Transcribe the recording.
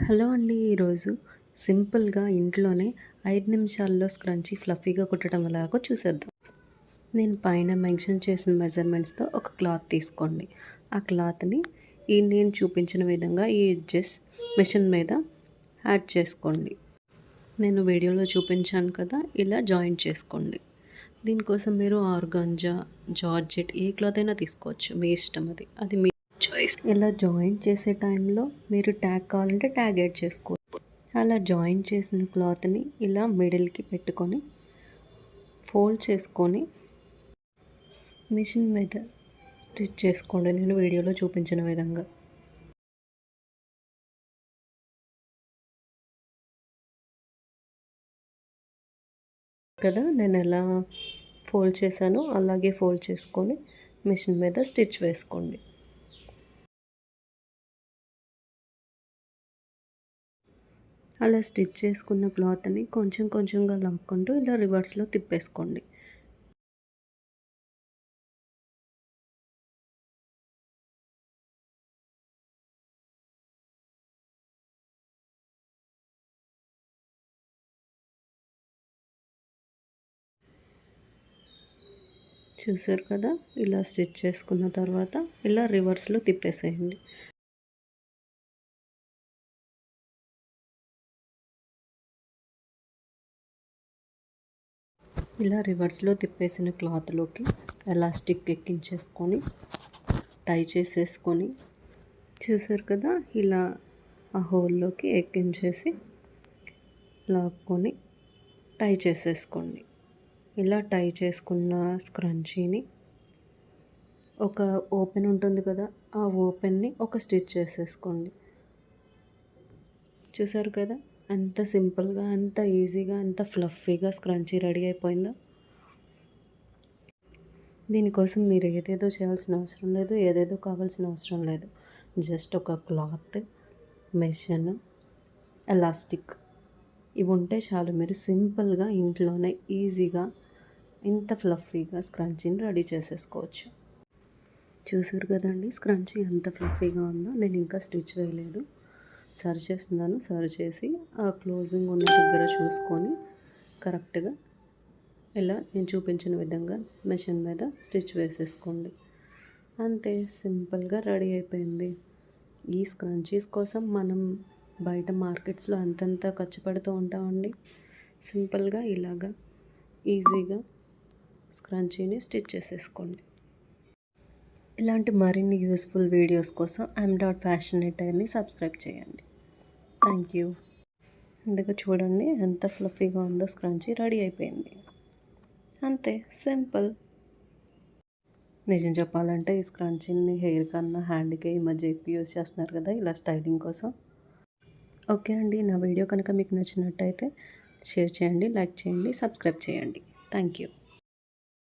Hello అండి. ఈరోజు సింపుల్‌గా ఇంట్లోనే 5 నిమిషాల్లో స్క్రంచీ ఫ్లఫీగా కుట్టడం ఎలాగో చూసేద్దాం. నేను పైన మెన్షన్ చేసిన మెజర్‌మెంట్స్‌తో ఒక క్లాత్ తీసుకోండి. ఆ క్లాత్‌ని నేను చూపించిన విధంగా ఈ ఎడ్జెస్ మిషన్ మీద యాడ్ చేసుకోండి. నేను వీడియోలో చూపించాను కదా, ఇలా జాయింట్ చేసుకోండి. దీనికోసం మీరు ఆర్గాంజా, జార్జెట్ ఏ క్లాత్ అయినా తీసుకోవచ్చు. మీ ఇష్టం అది. అది మీ చాయిస్. ఇలా జాయింట్ చేసే టైంలో మీరు ట్యాగ్ కావాలంటే ట్యాగ్ యాడ్ చేసుకోవచ్చు. అలా జాయిన్ చేసిన క్లాత్ని ఇలా మిడిల్కి పెట్టుకొని ఫోల్డ్ చేసుకొని మిషన్ మీద స్టిచ్ చేసుకోండి, నేను వీడియోలో చూపించిన విధంగా. కదా, నేను ఎలా ఫోల్డ్ చేశానో అలాగే ఫోల్డ్ చేసుకొని మిషన్ మీద స్టిచ్ వేసుకోండి. అలా స్టిచ్ చేసుకున్న క్లాత్ని కొంచెం కొంచెంగా లాక్కుంటూ ఇలా రివర్స్లో తిప్పేసుకోండి. చూసారు కదా, ఇలా స్టిచ్ చేసుకున్న తర్వాత ఇలా రివర్స్లో తిప్పేసేయండి. ఇలా రివర్స్లో తిప్పేసిన క్లాత్లోకి ఎలాస్టిక్ ఎక్కించేసుకొని టై చేసేసుకొని, చూసారు కదా, ఇలా ఆ హోల్లోకి ఎక్కించేసి లాక్కొని టై చేసేసుకోండి. ఇలా టై చేసుకున్న స్క్రంచీని ఒక ఓపెన్ ఉంటుంది కదా, ఆ ఓపెన్ని ఒక స్టిచ్ చేసేసుకోండి. చూసారు కదా, ఎంత సింపుల్గా, ఎంత ఈజీగా, ఎంత ఫ్లఫీగా స్క్రంచీ రెడీ అయిపోయిందో. దీనికోసం మీరు ఏదేదో చేయాల్సిన అవసరం లేదు, ఏదేదో కావాల్సిన అవసరం లేదు. జస్ట్ ఒక క్లాత్, మెషిన్, ఎలాస్టిక్ ఇవి ఉంటే చాలు. మీరు సింపుల్గా ఇంట్లోనే ఈజీగా ఇంత ఫ్లఫీగా స్క్రంచీని రెడీ చేసేసుకోవచ్చు. చూసారు కదండి, స్క్రంచీ ఎంత ఫ్లఫీగా ఉందో. నేను ఇంకా స్టిచ్ వేయలేదు, సరి చేస్తున్నాను. సరి చేసి ఆ క్లోజింగ్ ఉన్న దగ్గర చూసుకొని కరెక్ట్గా ఇలా నేను చూపించిన విధంగా మెషిన్ మీద స్టిచ్ వేసేసుకోండి. అంతే, సింపుల్గా రెడీ అయిపోయింది. ఈ స్క్రంచీస్ కోసం మనం బయట మార్కెట్స్లో అంతంత ఖర్చు పెడుతూ ఉంటామండి. సింపుల్గా ఇలాగా ఈజీగా స్క్రంచీని స్టిచ్ చేసేసుకోండి. ఇలాంటి మరిన్ని యూస్ఫుల్ వీడియోస్ కోసం m.fashionatorని సబ్స్క్రైబ్ చేయండి. Thank you. ఇందుకు చూడండి ఎంత ఫ్లఫీగా ఉందో, స్క్రంచీ రెడీ అయిపోయింది. అంతే, సింపుల్. నిజం చెప్పాలంటే ఈ స్క్రంచీని హెయిర్ కన్నా హ్యాండ్కే ఈ మధ్య ఎక్కువ యూజ్ చేస్తున్నారు కదా, ఇలా స్టైలింగ్ కోసం. ఓకే అండి, నా వీడియో కనుక మీకు నచ్చినట్టయితే షేర్ చేయండి, లైక్ చేయండి, సబ్స్క్రైబ్ చేయండి. Thank you.